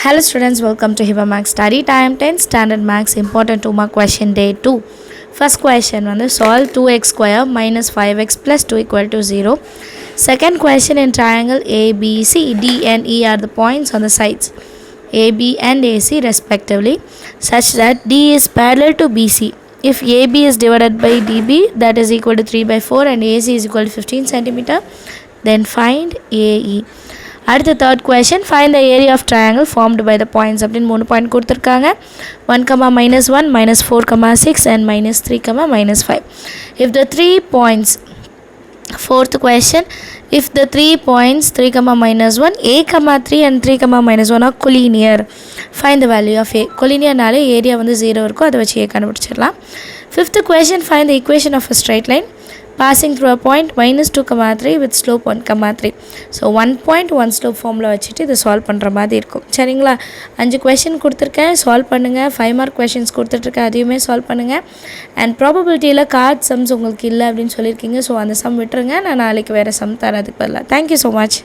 Hello students, welcome to Hiba Max Study Time 10 Standard Max Important 2 Mark Question Day 2. First question solve 2x square minus 5x plus 2 equal to 0. Second question in triangle ABC, D and E are the points on the sides AB and AC respectively such that D is parallel to BC. If AB is divided by DB, that is equal to 3 by 4 and AC is equal to 15 centimeter, then find AE. At the third question, find the area of triangle formed by the points. அப்படின் 3 point கொடுத்திருக்காங்க. 1, -1, -4, 6 and -3, -5. If the 3 points, fourth question, if the 3 points 3, -1, a, 3 and 3, -1 are collinear, find the value of a. collinear நாலே area 0 இருக்கும், அதை வச்சு a கண்டுபிடிச்சிடலாம். Fifth question, find the equation of a straight line passing through a point -2, 3 with slope 1, 3. So 1 point 1 slope formula வச்சுட்டு இதை solve பண்ணுற மாதிரி இருக்கும். சரிங்களா, 5 கொஷின் கொடுத்துருக்கேன், சால்வ் பண்ணுங்கள். 5 மார்க் கொஷின்ஸ் கொடுத்துட்ருக்கேன், அதையுமே சால்வ் பண்ணுங்கள். அண்ட் ப்ராபபிலிட்டியில் கார்ட் சம்ஸ் உங்களுக்கு இல்லை அப்படின்னு சொல்லியிருக்கீங்க. ஸோ அந்த சம் விட்டுருங்க, நான் நாளைக்கு வேறு சம் தரதுக்கு பதிலாக. Thank you so much.